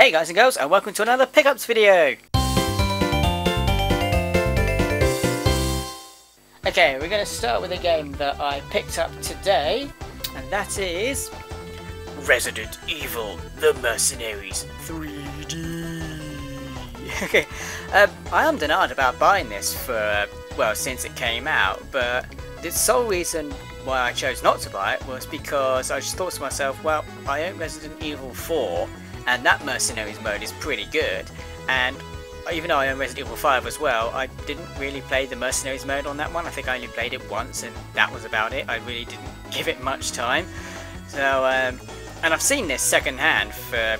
Hey guys and girls, and welcome to another pickups video. Okay, we're going to start with a game that I picked up today, and that is Resident Evil: The Mercenaries 3D. Okay, I am denied about buying this for, well, since it came out, but the sole reason why I chose not to buy it was because I just thought to myself, well, I own Resident Evil 4, and that Mercenaries mode is pretty good, and even though I own Resident Evil 5 as well, I didn't really play the Mercenaries mode on that one. I think I only played it once, and that was about it. I really didn't give it much time. So, and I've seen this second hand for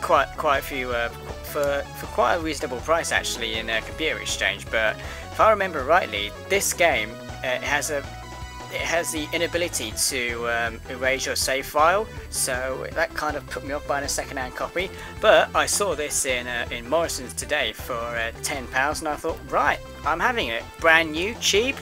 quite a few, for quite a reasonable price actually in a computer exchange. But if I remember rightly, this game it has the inability to erase your save file, so that kind of put me off buying a second-hand copy. But I saw this in Morrison's today for £10, and I thought, right, I'm having it, brand new, cheap.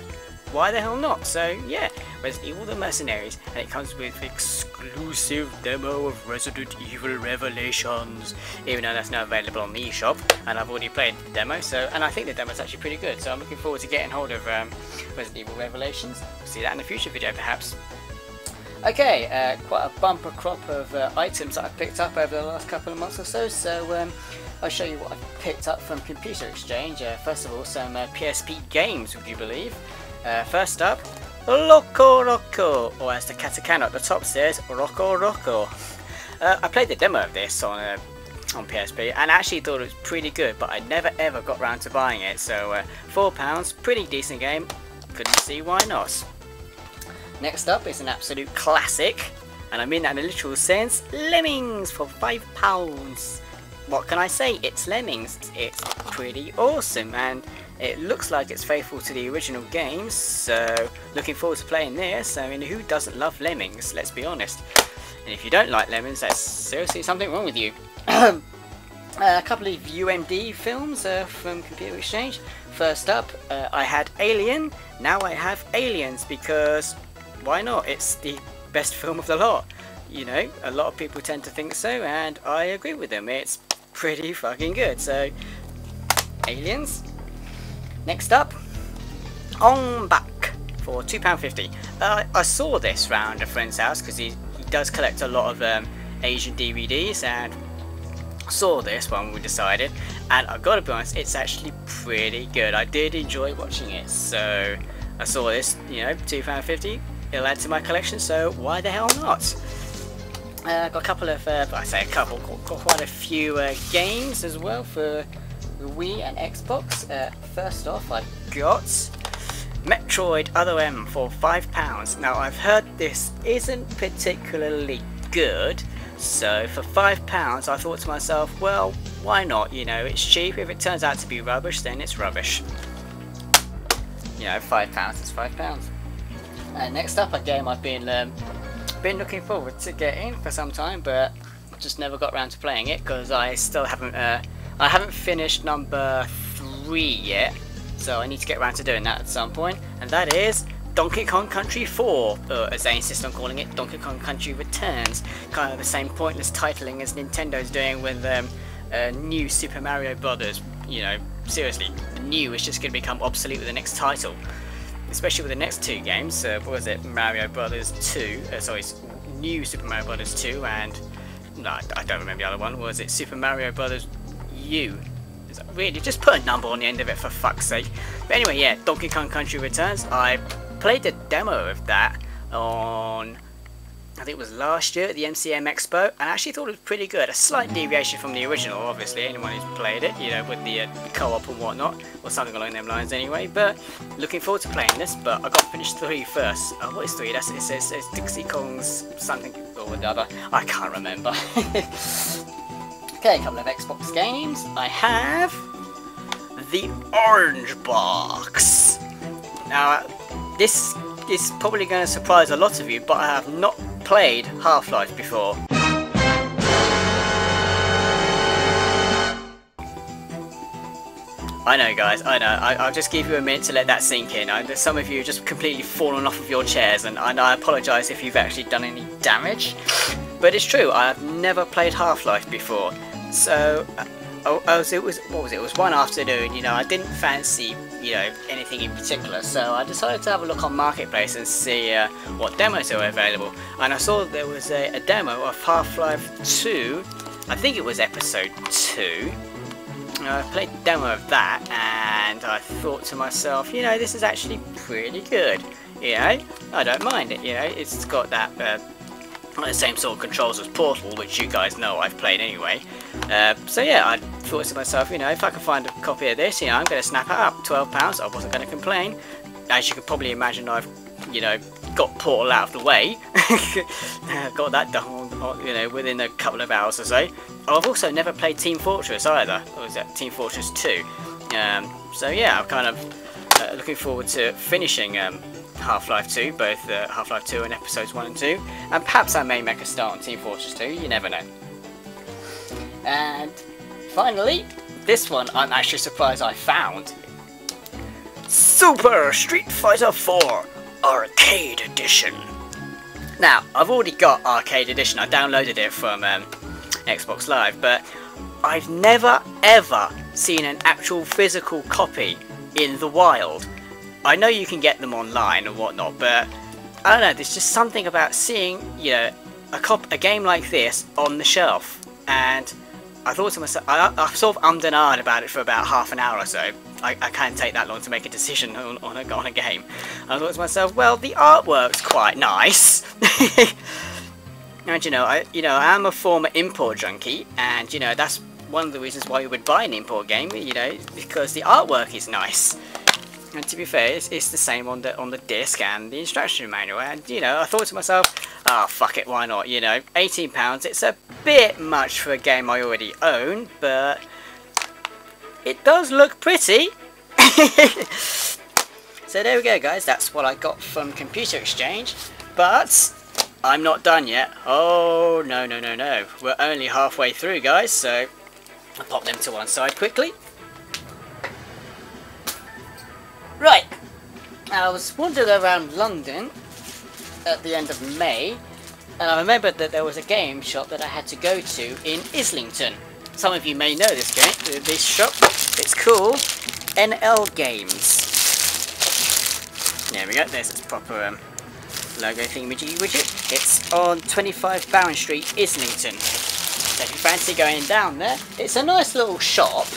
Why the hell not? So yeah, Resident Evil: The Mercenaries, and it comes with exclusive demo of Resident Evil Revelations, even though that's now available on the eShop, and I've already played the demo. So, and I think the demo is actually pretty good. So I'm looking forward to getting hold of Resident Evil Revelations. We'll see that in a future video, perhaps. Okay, quite a bumper crop of items that I've picked up over the last couple of months or so. So I'll show you what I've picked up from Computer Exchange. First of all, some PSP games, would you believe? First up, Loco Roco, or as the katakana at the top says, Rocco Rocco. I played the demo of this on PSP and actually thought it was pretty good, but I never ever got round to buying it. So £4, pretty decent game, couldn't see why not. Next up is an absolute classic, and I mean that in a literal sense, Lemmings for £5. What can I say? It's Lemmings. It's pretty awesome, and it looks like it's faithful to the original games, so looking forward to playing this. I mean, who doesn't love Lemmings, let's be honest. And if you don't like Lemmings, that's seriously something wrong with you. A couple of UMD films from Computer Exchange. First up, I had Alien, now I have Aliens, because why not? It's the best film of the lot. You know, a lot of people tend to think so, and I agree with them. It's pretty fucking good. So, Aliens. Next up, On Back for £2.50. I saw this round a friend's house because he does collect a lot of Asian DVDs, and saw this one, we decided, and I've got to be honest, it's actually pretty good. I did enjoy watching it, so I saw this, you know, £2.50. It'll add to my collection, so why the hell not? Got a couple of, I say a couple, got quite a few games as well for the Wii and Xbox. First off, I've got Metroid Other M for £5. Now, I've heard this isn't particularly good, so for £5 I thought to myself, well, why not? You know, it's cheap. If it turns out to be rubbish, then it's rubbish. You know, £5 is £5. Next up, a game I've been looking forward to getting for some time, but just never got around to playing it because I still haven't I haven't finished number 3 yet, so I need to get around to doing that at some point, and that is Donkey Kong Country 4, or as they insist on calling it, Donkey Kong Country Returns. Kind of the same pointless titling as Nintendo's doing with new Super Mario Brothers. You know, seriously, new is just going to become obsolete with the next title, especially with the next two games. What was it? Mario Brothers 2, sorry, new Super Mario Brothers 2, and no, I don't remember the other one. Was it Super Mario Brothers U? Really, just put a number on the end of it for fuck's sake. But anyway, yeah, Donkey Kong Country Returns. I played the demo of that on, I think it was last year at the MCM Expo, and I actually thought it was pretty good. A slight deviation from the original, obviously, anyone who's played it, you know, with the co-op and whatnot, or something along them lines anyway. But looking forward to playing this, but I got to finish 3 first. What is 3? It says Dixie Kong's something or the other. I can't remember. Okay, a couple of Xbox games. I have the Orange Box. Now, this is probably going to surprise a lot of you, but I have not played Half-Life before. I know, guys, I know. I'll just give you a minute to let that sink in. There's some of you just completely fallen off of your chairs, and I apologise if you've actually done any damage. But it's true, I have never played Half-Life before. So, so it was, what was it? It was one afternoon, you know, I didn't fancy, you know, anything in particular, so I decided to have a look on Marketplace and see what demos were available. And I saw there was a demo of Half-Life 2, I think it was episode 2. I played the demo of that, and I thought to myself, you know, this is actually pretty good. You know, I don't mind it. You know, it's got that the same sort of controls as Portal, which you guys know I've played anyway. So yeah, I thought to myself, you know, if I can find a copy of this, you know, I'm going to snap it up. £12, I wasn't going to complain. As you can probably imagine, I've, you know, got Portal out of the way. Got that done, you know, within a couple of hours or so. I've also never played Team Fortress either. Or was that Team Fortress 2? So yeah, I'm kind of looking forward to finishing Half-Life 2, both Half-Life 2 and episodes 1 and 2. And perhaps I may make a start on Team Fortress 2, you never know. And finally, this one I'm actually surprised I found. Super Street Fighter 4 Arcade Edition. Now, I've already got Arcade Edition, I downloaded it from Xbox Live, but I've never ever seen an actual physical copy in the wild. I know you can get them online and whatnot, but I don't know, there's just something about seeing, you know, a game like this on the shelf. And I thought to myself, I sort of ummed and ahed about it for about half an hour or so. I can't take that long to make a decision on a game. I thought to myself, well, the artwork's quite nice. And you know, I am a former import junkie, and you know, that's one of the reasons why you would buy an import game, you know, because the artwork is nice. And to be fair, it's the same on the disc and the instruction manual. And you know, I thought to myself, ah, fuck it, why not? You know, £18. It's a bit much for a game I already own, but it does look pretty. So there we go, guys. That's what I got from Computer Exchange. But I'm not done yet. Oh no no no no! We're only halfway through, guys. So I'll pop them to one side quickly. Right, I was wandering around London at the end of May, and I remembered that there was a game shop that I had to go to in Islington. Some of you may know this shop. It's called NL Games. There we go, there's its proper logo thingy-widget. It's on 25 Barron Street, Islington. So if you fancy going down there, it's a nice little shop.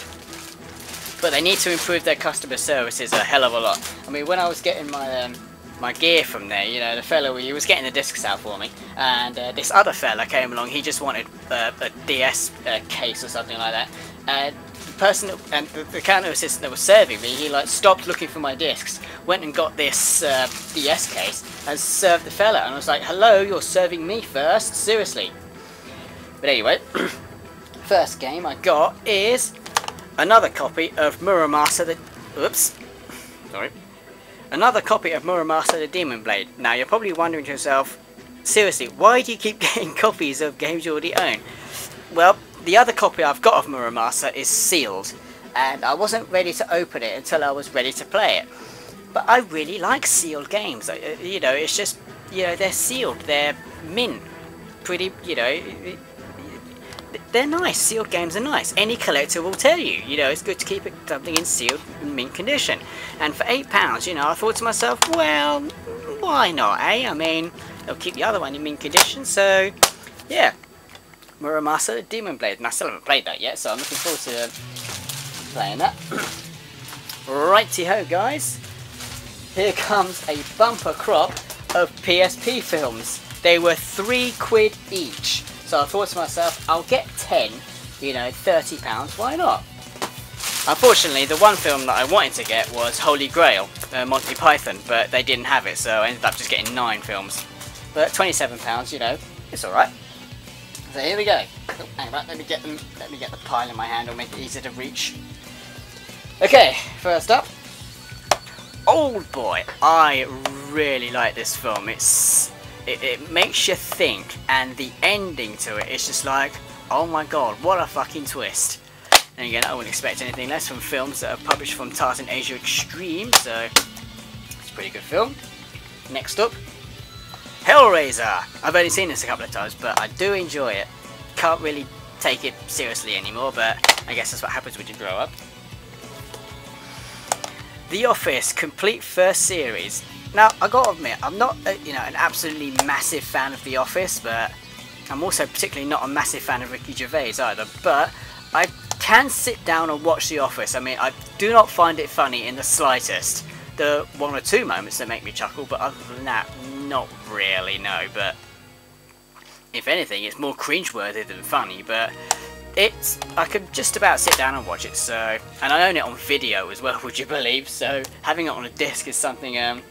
But they need to improve their customer services a hell of a lot. I mean, when I was getting my my gear from there, you know, the fellow, he was getting the discs out for me, and this other fella came along. He just wanted a DS case or something like that. And the person and the counter assistant that was serving me, he like stopped looking for my discs, went and got this DS case and served the fella. And I was like, "Hello, you're serving me first, seriously." But anyway, first game I got is another copy of Muramasa Another copy of Muramasa the Demon Blade. Now you're probably wondering to yourself, seriously, why do you keep getting copies of games you already own? Well, the other copy I've got of Muramasa is sealed, and I wasn't ready to open it until I was ready to play it. But I really like sealed games. You know, it's just, you know, they're sealed, they're mint, pretty, you know, they're nice. Sealed games are nice. Any collector will tell you, you know, it's good to keep something in sealed, mint condition. And for £8, you know, I thought to myself, well, why not, eh? I mean, they'll keep the other one in mint condition, so, yeah. Muramasa Demon Blade, and I still haven't played that yet, so I'm looking forward to playing that. Righty-ho, guys. Here comes a bumper crop of PSP films. They were £3 each. So I thought to myself, I'll get 10, you know, £30, why not? Unfortunately, the one film that I wanted to get was Holy Grail, Monty Python, but they didn't have it, so I ended up just getting 9 films. But £27, you know, it's alright. So here we go. Oh, hang on, let me get the pile in my hand, it'll make it easier to reach. Okay, first up, Old Boy. I really like this film. It makes you think, and the ending to it is just like, oh my god, what a fucking twist. And again, I wouldn't expect anything less from films that are published from Tartan Asia Extreme, so it's a pretty good film. Next up, Hellraiser. I've only seen this a couple of times, but I do enjoy it. Can't really take it seriously anymore, but I guess that's what happens when you grow up. The Office, complete first series. Now, I gotta admit, I'm not, you know, an absolutely massive fan of The Office, but I'm also particularly not a massive fan of Ricky Gervais either. But I can sit down and watch The Office. I mean, I do not find it funny in the slightest. There are one or two moments that make me chuckle, but other than that, not really, no. But if anything, it's more cringeworthy than funny, but I could just about sit down and watch it. So, and I own it on video as well, would you believe? So having it on a disc is something of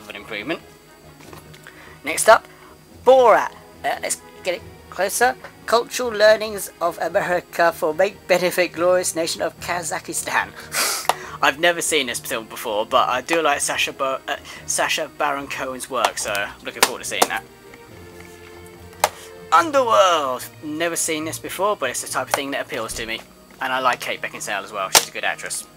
an improvement. Next up, Borat. Let's get it closer. Cultural learnings of America for make benefit glorious nation of Kazakhstan. I've never seen this film before, but I do like Sacha Baron Cohen's work, so I'm looking forward to seeing that. Underworld. Never seen this before, but it's the type of thing that appeals to me, and I like Kate Beckinsale as well. She's a good actress.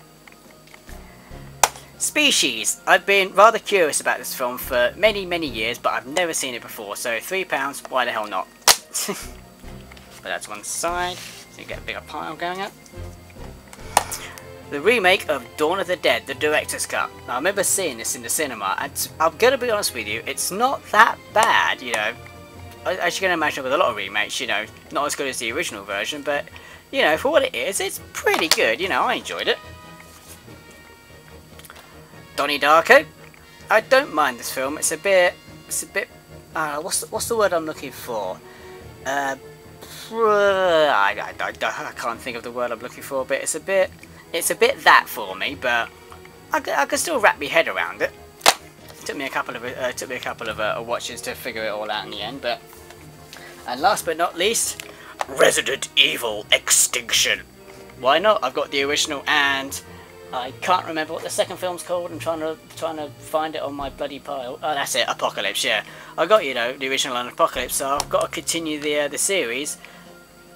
Species. I've been rather curious about this film for many years, but I've never seen it before, so £3, why the hell not? But that's one side, so you get a bigger pile going up. The remake of Dawn of the Dead, the director's cut. Now, I remember seeing this in the cinema, and I'm going to be honest with you, it's not that bad, you know. As you can imagine with a lot of remakes, you know, not as good as the original version, but, you know, for what it is, it's pretty good, you know, I enjoyed it. Donnie Darko. I don't mind this film. It's a bit. What's the word I'm looking for? I can't think of the word I'm looking for. But it's a bit that for me. But I can still wrap my head around it. Took me a couple of watches to figure it all out in the end. But and last but not least, Resident Evil Extinction. Why not? I've got the original and I can't remember what the second film's called. I'm trying to find it on my bloody pile. Oh, that's it, Apocalypse. Yeah, I got, you know, the original on Apocalypse, so I've got to continue the series.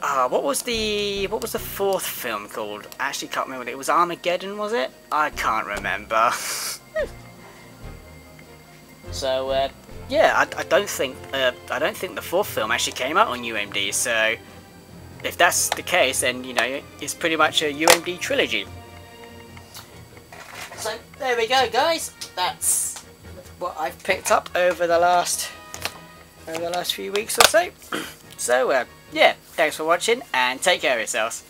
What was the fourth film called? I actually can't remember. It was Armageddon, was it? I can't remember. So yeah, I don't think the fourth film actually came out on UMD. So if that's the case, then you know it's pretty much a UMD trilogy. So there we go, guys. That's what I've picked up over the last few weeks or so. So yeah, thanks for watching and take care of yourselves.